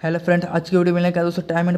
Hello friend, आज की video मिलने का दोस्तों टाइम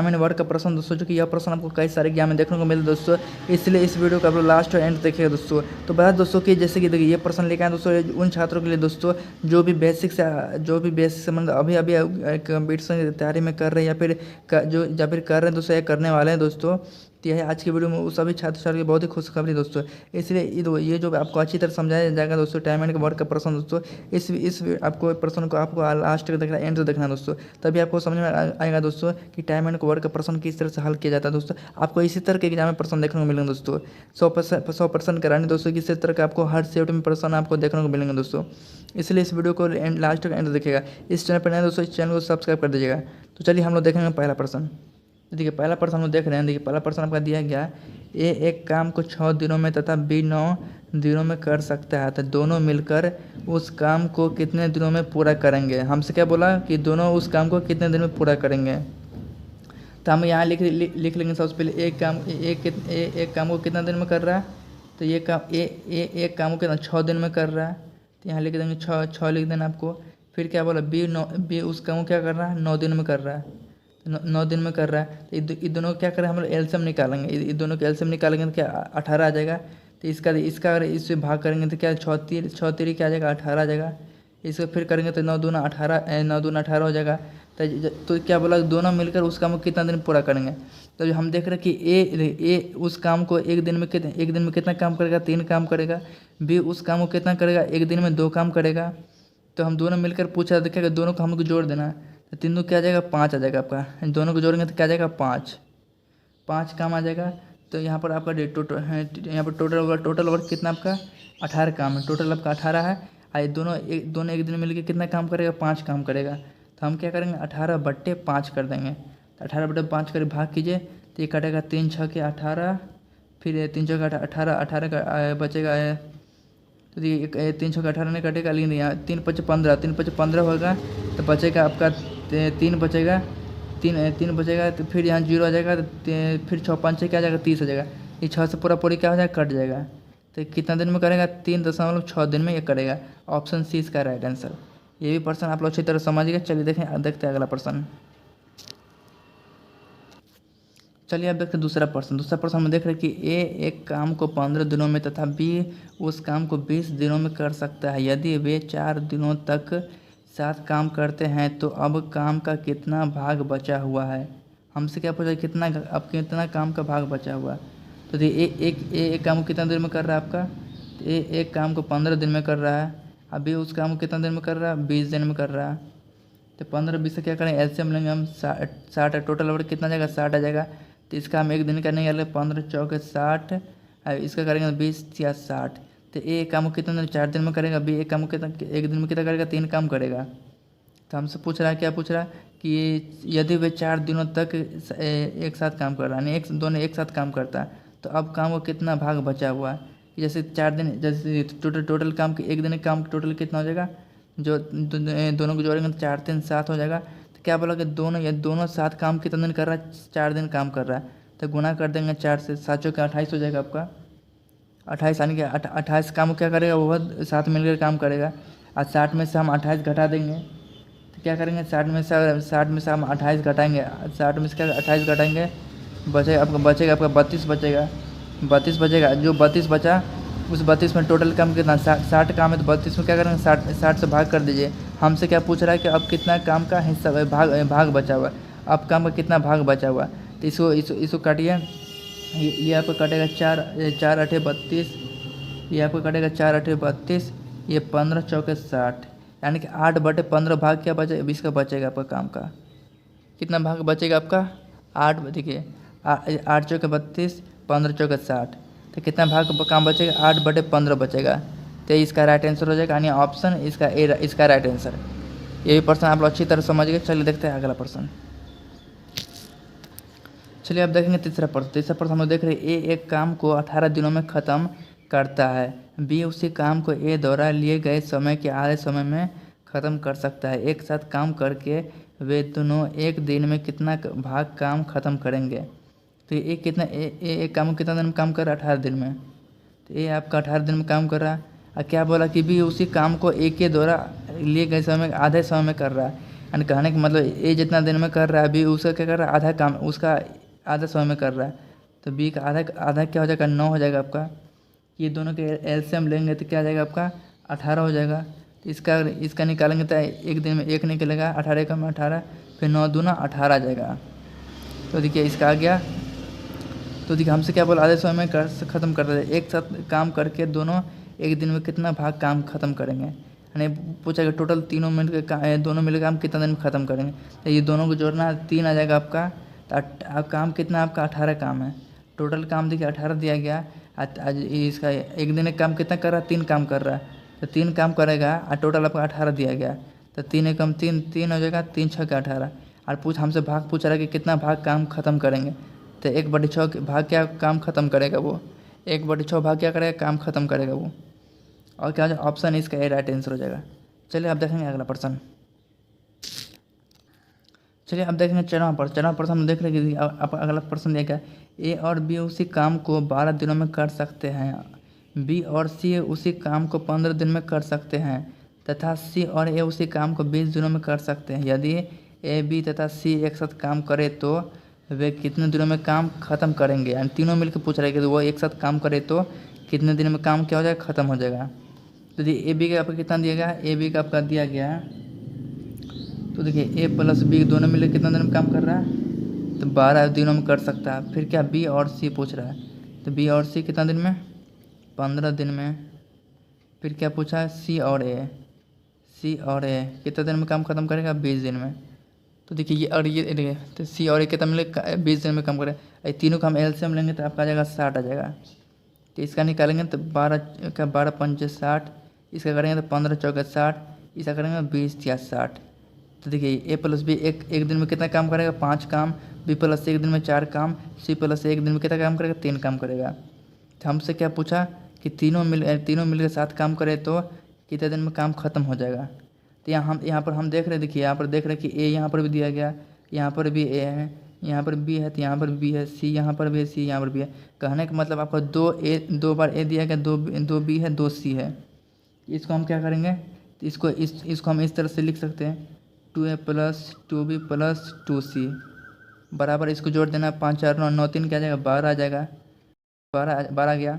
एंड वर्क का प्रश्न दोस्तों, जो कि यह प्रश्न आपको कई सारे एग्जाम में देखने को मिले दोस्तों। इसलिए इस वीडियो को आप लोग लास्ट और एंड देखिएगा दोस्तों। तो बता दोस्तों कि जैसे कि देखिए ये प्रश्न लेके आए दोस्तों उन छात्रों के लिए दोस्तों जो भी बेसिक से मतलब अभी अभी कंपटीशन की तैयारी में कर रहे हैं या फिर कर रहे हैं दोस्तों या करने वाले हैं दोस्तों। तो यह आज की वीडियो में उस सभी छात्र छात्राओं की बहुत ही खुशखबरी दोस्तों। इसलिए ये जो आपको अच्छी तरह समझाया जाएगा दोस्तों टाइम एंड वर्क का प्रश्न दोस्तों। इस आपको प्रश्न को आपको लास्ट तक देखना, एंड तक देखना दोस्तों, तभी आपको समझ में आएगा दोस्तों कि टाइम एंड वर्क का प्रश्न किस तरह से हल किया जाता है दोस्तों। आपको इसी तरह के एग्जाम में प्रश्न देखने को मिलेंगे दोस्तों। 100% कराने दोस्तों, किसी तरह का आपको हर शिफ्ट में प्रश्न आपको देखने को मिलेंगे दोस्तों। इसलिए इस वीडियो को लास्ट तक एंड देखिएगा। इस चैनल पर नए दोस्तों, इस चैनल को सब्सक्राइब कर दीजिएगा। तो चलिए हम लोग देखेंगे पहला प्रश्न। देखिए पहला प्रश्न हम लोग देख रहे हैं। देखिए पहला प्रश्न आपका दिया गया, ए एक काम को 6 दिनों में तथा बी 9 दिनों में कर सकता है, तो दोनों मिलकर उस काम को कितने दिनों में पूरा करेंगे। हमसे क्या बोला कि दोनों उस काम को कितने दिन में पूरा करेंगे। तो हम यहाँ लिख लेंगे सबसे पहले एक काम को कितना दिन में कर रहा है। तो ये काम एक काम को कितना 6 दिन में कर रहा है, तो यहाँ लिख देंगे 6 लिख देना आपको। फिर क्या बोला, बी उस काम को क्या कर रहा है 9 दिन में कर रहा है, 9 दिन में कर रहा है। तो इन दोनों को क्या करें, हम लोग एलसीएम निकालेंगे। इन दोनों के एलसीएम निकालेंगे तो क्या 18 आ जाएगा। तो इसका अगर इससे भाग करेंगे तो क्या 6 क्या आ जाएगा 18 आ जाएगा। इसको फिर करेंगे तो 9 दूना 18 हो जाएगा। तो क्या बोला, दोनों मिलकर उस काम को कितना दिन पूरा करेंगे। तो हम देख रहे हैं कि ए उस काम को एक दिन में कितना काम करेगा, 3 काम करेगा। बी उस काम को कितना करेगा, एक दिन में 2 काम करेगा। तो हम दोनों मिलकर पूछा देखिएगा, दोनों को हमको जोड़ देना है। तो 3 दूनी क्या आ जाएगा 5 आ जाएगा आपका। दोनों को जोड़ेंगे तो क्या आ जाएगा 5 काम आ जाएगा। तो यहाँ पर आपका यहाँ पर टोटल वर्क कितना आपका 18 काम है। टोटल आपका 18 है। और दोनों एक दिन में मिलकर कितना काम करेगा 5 काम करेगा। तो हम क्या करेंगे 18/5 कर देंगे। तो 18/5 कर भाग कीजिए तो ये कटेगा 3 6 के 18, फिर 3 6 का 18 का बचेगा। तो ये 3 6 का 18 नहीं कटेगा, लेकिन यहाँ 3 5 15 होगा। तो बचेगा आपका 3 बचेगा, 3 बचेगा। तो फिर यहाँ 0 आ जाएगा। तो फिर 6 5 6 क्या आ जाएगा 30 आ जाएगा। ये 6 से पूरी क्या हो जाएगा कट जाएगा। तो कितना दिन में करेगा 3.6 दिन में ये करेगा। ऑप्शन सी इसका राइट आंसर। ये भी प्रश्न आप लोग अच्छी तरह समझिएगा। चलिए देखते हैं अगला प्रश्न। चलिए अब देखते हैं दूसरा प्रश्न हम देख रहे हैं कि ए एक काम को 15 दिनों में तथा बी उस काम को 20 दिनों में कर सकता है। यदि वे 4 दिनों तक साथ काम करते हैं तो अब काम का कितना भाग बचा हुआ है। हमसे क्या पूछा, कितना काम का भाग बचा हुआ है। तो एक काम को कितना दिन में कर रहा है आपका। तो एक काम को 15 दिन में कर रहा है। अभी उस काम को कितना दिन में कर रहा है 20 दिन में कर रहा है। तो 15 20 से क्या करें एलसीएम लेंगे हम 60 है। टोटल वर्क कितना जाएगा 60 आ जाएगा। तो इसका हम एक दिन का नहीं कर 15 चौके 60, इसका करेंगे 20 या 60। तो एक काम को कितना दिन 4 दिन में करेगा। बी एक काम को कितना एक दिन में कितना करेगा 3 काम करेगा। तो हमसे पूछ रहा है, क्या पूछ रहा है कि यदि वे 4 दिनों तक एक साथ काम कर रहा है, यानी दोनों एक साथ काम करता है, तो अब काम को कितना भाग बचा हुआ है। जैसे 4 दिन, जैसे टोटल काम के एक दिन का काम टोटल कितना हो जाएगा, जो दोनों को जोड़ेंगे तो 4 3 7 हो जाएगा। तो क्या बोला कि दोनों साथ काम कितना दिन कर रहा है 4 दिन काम कर रहा है। तो गुना कर देंगे 4 से, 7 चौके 28 हो जाएगा आपका। 28 यानी कि 28 काम को क्या करेगा वो साथ मिलकर काम करेगा। और 60 में से हम 28 घटा देंगे तो क्या करेंगे 60 में से हम 28 घटाएंगे। 60 में से क्या 28 घटाएंगे, बचेगा आपका 32 बचेगा। जो 32 बचा उस 32 में टोटल काम कितना 60 काम है। तो 32 में क्या करेंगे 60 से भाग कर दीजिए। हमसे क्या पूछ रहा है कि अब कितना काम का हिस्सा भाग बचा हुआ है, अब काम का कितना भाग बचा हुआ है। तो इसको काटिए। ये आपको कटेगा 4 8 32, ये आपको कटेगा 4 8 32, ये 15 चौके 60, यानी कि 8/15 भाग क्या बचे इसका बचेगा आपका काम का। कितना भाग बचेगा आपका 8। देखिए 8 चौके 32, 15 चौके 60, तो कितना भाग काम बचेगा 8/15 बचेगा। तो इसका राइट आंसर हो जाएगा, यानी ऑप्शन इसका राइट आंसर। ये भी प्रश्न आप लोग अच्छी तरह समझ गए। चलिए देखते हैं अगला प्रश्न। चलिए अब देखेंगे तीसरा प्रश्न हम लोग देख रहे हैं ए एक काम को 18 दिनों में ख़त्म करता है। बी उसी काम को ए द्वारा लिए गए समय के आधे समय में ख़त्म कर सकता है। एक साथ काम करके वे दोनों एक दिन में कितना भाग काम ख़त्म करेंगे। तो एक काम को कितना दिन में काम कर रहा है 18 दिन में। तो ये आपका 18 दिन में काम कर रहा है। और क्या बोला कि भी उसी काम को ए के द्वारा लिए गए समय आधे समय में कर रहा है। यानी कहने का मतलब ए जितना दिन में कर रहा है बी उसका क्या कर रहा है, आधा काम उसका आधा समय में कर रहा है। तो बी का आधा आधा क्या हो जाएगा, 9 हो जाएगा आपका। ये दोनों के एलसीएम लेंगे तो क्या आ जाएगा आपका, 18 हो जाएगा। तो इसका निकालेंगे तो एक दिन में एक निकलेगा, 18 का में 18, फिर 9 दूना 18 आ जाएगा। तो देखिए इसका आ गया। तो देखिए हमसे क्या बोला, आधे समय में ख़त्म कर रहे थे। एक साथ काम करके दोनों एक दिन में कितना भाग काम ख़त्म करेंगे, यानी पूछा कि टोटल तीनों मिलकर दोनों मिलकर काम कितना दिन में ख़त्म करेंगे। तो ये दोनों को जोड़ना है, 3 आ जाएगा आपका। तो काम कितना आपका 18 काम है। टोटल काम देखिए 18 दिया गया। आज इसका एक दिन एक काम कितना कर रहा है, 3 काम कर रहा है। तो 3 काम करेगा और टोटल आपका 18 दिया गया। तो 3 एकम 3 3 हो जाएगा, 3 छः का 18। और हमसे भाग पूछ रहा है कि कितना भाग काम ख़त्म करेंगे। तो 1/6 भाग क्या काम ख़त्म करेगा वो, 1/6 भाग क्या करेगा, काम ख़त्म करेगा वो। और क्या हो जाएगा, ऑप्शन इसका ए राइट आंसर हो जाएगा। चलिए अब देखेंगे अगला प्रश्न। चलिए अब देखेंगे 4वां प्रश्न हम देख रहे हैं कि अब अगला प्रश्न देखा, ए और बी उसी काम को 12 दिनों में कर सकते हैं, बी और सी उसी काम को 15 दिन में कर सकते हैं, तथा सी और ए उसी काम को 20 दिनों में कर सकते हैं। यदि ए बी तथा सी एक साथ काम करे तो वे कितने दिनों में काम ख़त्म करेंगे। यानी तीनों मिलकर पूछ रहे हैं कि वो एक साथ काम करे तो कितने दिन में काम क्या हो जाएगा, ख़त्म हो जाएगा। तो देखिए ए बी का आपका कितना दिया गया है, ए बी का आपका दिया गया है। तो देखिए ए प्लस बी दोनों मिलकर कितना दिन में काम कर रहा है, तो 12 दिनों में कर सकता है। फिर क्या बी और सी पूछ रहा है, तो बी और सी कितना दिन में, 15 दिन में। फिर क्या पूछा है, सी और ए कितने दिन में काम ख़त्म करेगा, 20 दिन में। तो देखिए ये देखिए, तो सी और ए कितना मिले, 20 दिन में काम करेगा। ये तीनों का हम एलसीएम लेंगे तो आपका आ जाएगा 60 आ जाएगा। तो इसका निकालेंगे तो 12 पंचे 60, इसका करेंगे तो 15 चौके 60, इसका करेंगे 20 या 60। तो देखिए ए प्लस बी एक दिन में कितना काम करेगा, 5 काम, बी प्लस एक दिन में 4 काम, सी प्लस एक दिन में कितना काम करेगा, 3 काम करेगा। तो हमसे क्या पूछा कि तीनों मिल के साथ काम करे तो कितने दिन में काम ख़त्म हो जाएगा। तो यहाँ पर हम देख रहे हैं, देखिए यहाँ पर देख रहे हैं कि ए यहाँ पर भी दिया गया, यहाँ पर भी ए है, यहाँ पर बी है, तो यहाँ पर बी है, सी यहाँ पर भी है, सी यहाँ पर भी है। कहने का मतलब आपको 2 बार ए दिया गया, 2 बी है, 2 सी है। इसको हम क्या करेंगे, तो इसको हम इस तरह से लिख सकते हैं, 2a plus 2b plus 2c बराबर, इसको जोड़ देना, 5 4 9 9 3 क्या आ जाएगा, 12 आ जाएगा। 12 आ गया।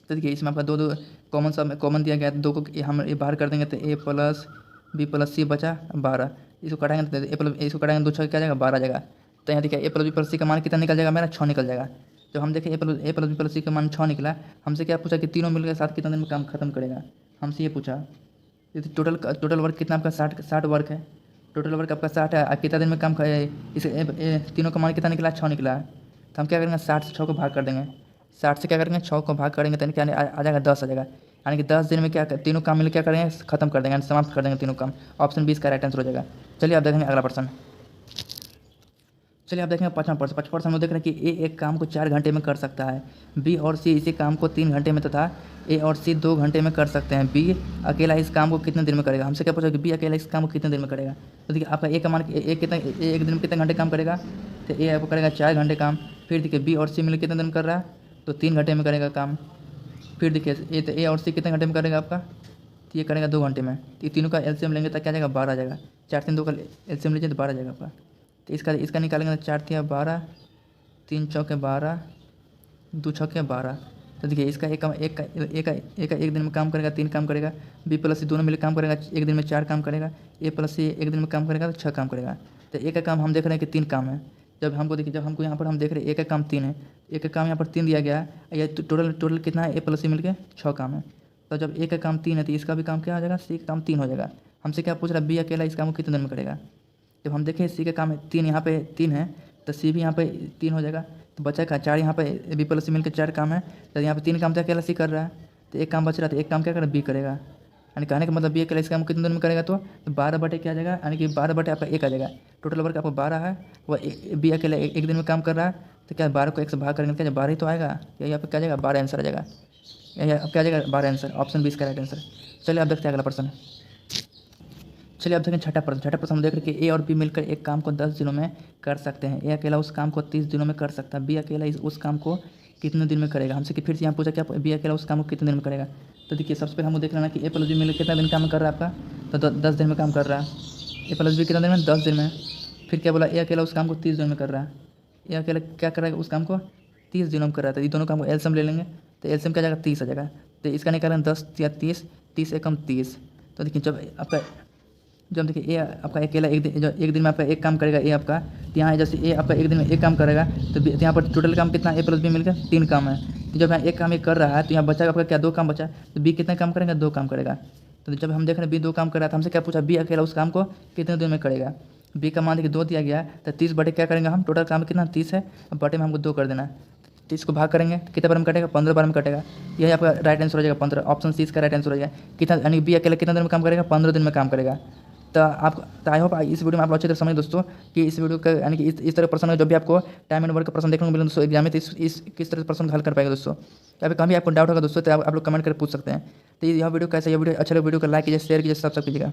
तो देखिए इसमें आपका दो कॉमन दिया गया, 2 को हम ये बाहर कर देंगे तो a प्लस बी प्लस सी बचा 12। इसको काटेंगे तो इसको काटेंगे 2 6 क्या आ जाएगा, 12 आ जाएगा। तो यहाँ देखिए ए प्लस बी प्लस सी का मान कितना निकल जाएगा, मेरा 6 निकल जाएगा। जब हम देखें ए प्लस बी प्लस सी का मान 6 निकला, हमसे क्या पूछा कि तीनों मिलकर साथ कितना दिन में काम खत्म करेगा, हमसे ये पूछा। टोटल वर्क कितना आपका 60 वर्क है, टोटल वर्क आपका 60 है। कितना दिन में काम इस तीनों का मान कितना निकला, 6 निकला है। तो हम क्या करेंगे, 60 से 6 को भाग कर देंगे, 60 से क्या करेंगे, 6 को भाग करेंगे तो क्या आ जाएगा, 10 आ जाएगा। यानी कि 10 दिन में क्या तीनों काम मिल क्या करेंगे, खत्म कर देंगे, यानी समाप्त कर देंगे तीनों काम। ऑप्शन 20 का राइट आंसर हो जाएगा। चलिए आप देखेंगे अगला प्रश्न। चलिए आप देखेंगे 5वां प्रश्न हम देख रहे हैं कि ए एक काम को 4 घंटे में कर सकता है, बी और सी इसी काम को 3 घंटे में तथा ए और सी 2 घंटे में कर सकते हैं। बी अकेला इस काम को कितने दिन में करेगा। हमसे क्या पूछा कि बी अकेला इस काम को कितने दिन में करेगा। तो देखिए आपका ए का मान एक दिन में कितने घंटे काम करेगा, तो ए आपको करेगा 4 घंटे काम। फिर देखिए बी और सी मिलकर कितने दिन में कर रहा है, तो 3 घंटे में करेगा काम। फिर देखिए ए और सी कितने घंटे में करेगा आपका, तो ये करेगा 2 घंटे में। तो ये तीनों का एलसीएम लेंगे तो क्या आ जाएगा, 12 आ जाएगा। 4 3 2 का एलसीएम लीजिए तो 12 आ जाएगा आपका। तो इसका निकालेंगे तो 4 3 12, 3 चौके 12, 2 छक्के 12। तो देखिए इसका एक दिन में काम करेगा, 3 काम करेगा। बी प्लस सी दोनों मिलकर काम करेगा, एक दिन में 4 काम करेगा। ए प्लस सी एक दिन में काम करेगा तो 6 काम करेगा। तो एक का काम हम देख रहे हैं कि 3 काम है। जब हमको यहाँ पर हम देख रहे हैं एक का काम 3 है, एक का काम यहाँ पर 3 दिया गया है, या टोटल कितना है, ए प्लस सी मिलकर 6 काम है। तो जब एक का काम 3 है तो इसका भी काम क्या हो जाएगा, सी का काम 3 हो जाएगा। हमसे क्या पूछ रहा है, बी अकेला इस काम को कितने दिन में करेगा। जब हम देखें सी का काम 3 यहाँ पे 3 है, तो सी भी यहाँ पे 3 हो जाएगा। तो बचा का 4 यहाँ पे बी प्लस सी मिलकर 4 काम है, तो यहाँ पे 3 काम तो अकेला सी कर रहा है, तो एक काम बच रहा है, तो एक काम क्या करेगा, बी करेगा। यानी कहने का मतलब बी अकेला इस काम को कितने दिन में करेगा, तो 12 बटे क्या आ जाएगा, यानी कि 12 बटे आपका 1 आ जाएगा। टोटल वर्क आपको 12 है, वह बी अकेला एक दिन में काम कर रहा है, तो क्या 12 को 1 से भाग करेंगे, क्या 12 ही तो आएगा। यही यहाँ पे क्या जाएगा, 12 आंसर आ जाएगा। यही क्या आ जाएगा, 12 आंसर, ऑप्शन 20 का राइट आंसर। चलिए आप देखते हैं अगला प्रश्न। चलिए अब देखें छठा प्रश्न हम देख रहे हैं कि ए और बी मिलकर एक काम को 10 दिनों में कर सकते हैं। ए अकेला उस काम को 30 दिनों में कर सकता है, बी अकेला उस काम को कितने दिन में करेगा। हमसे कि फिर से यहाँ पूछा क्या बी अकेला उस काम को कितने दिन में करेगा। तो देखिए सबसे पहले हमको देख लेना कि ए प्लस बी मिलकर कितना दिन काम कर रहा है आपका, तो 10 दिन में काम कर रहा है। ए प्लस बी कितना दिन में, 10 दिन में। फिर क्या बोला, ए अकेला उस काम को 30 दिनों में कर रहा है। ए अकेला क्या कर रहा है, उस काम को 30 दिनों में कर रहा था। ये दोनों काम को एलसीएम ले लेंगे तो एलसीएम क्या आ जाएगा, 30 आ जाएगा। तो इसका निकालें 10 या 30, 30 एकम 30। तो देखिए जब देखिए ए आपका अकेला एक दिन में आपका एक काम करेगा ए आपका, तो यहाँ जैसे ए आपका एक दिन में एक काम करेगा तो यहाँ पर टोटल काम कितना, ए प्लस बी मिलकर 3 काम है। तो जब यहाँ एक काम ये कर रहा है तो यहाँ बचा आपका क्या, 2 काम बचा। तो बी कितना काम करेगा, 2 काम करेगा। तो जब हम देख रहे हैं बी 2 काम कर रहा था, हमसे क्या पूछा, बी अकेला उस काम को कितने दिन में करेगा। बी का मान देखिए 2 दिया गया है, तो 30 बटे क्या करेंगे हम, टोटल काम कितना 30 है, अब बटे में हमको 2 कर देना है। 30 को भाग करेंगे कितने बार में कटेगा, 15 बार में कटेगा। यही आपका राइट आंसर हो जाएगा 15, ऑप्शन सी इसका राइट आंसर हो जाएगा। कितना यानी बी अकेला कितना दिन में काम करेगा, 15 दिन में काम करेगा। तो आई होप इस वीडियो में आप लोग अच्छी तरह समझ दोस्तों कि इस वीडियो का यानी कि इस तरह प्रश्न है, जब भी आपको टाइम एंड वर्क का प्रश्न देखने को मिले दोस्तों एग्जाम में, तो इस किस तरह से प्रश्न हल कर पाएगा दोस्तों। या फिर कभी आपको डाउट होगा दोस्तों तो आप लोग कमेंट कर पूछ सकते हैं। तो यह वीडियो कैसा, यह वीडियो अच्छा लगे वीडियो को लाइक कीजिए, शेयर कीजिए, सब्सक्राइब कीजिएगा।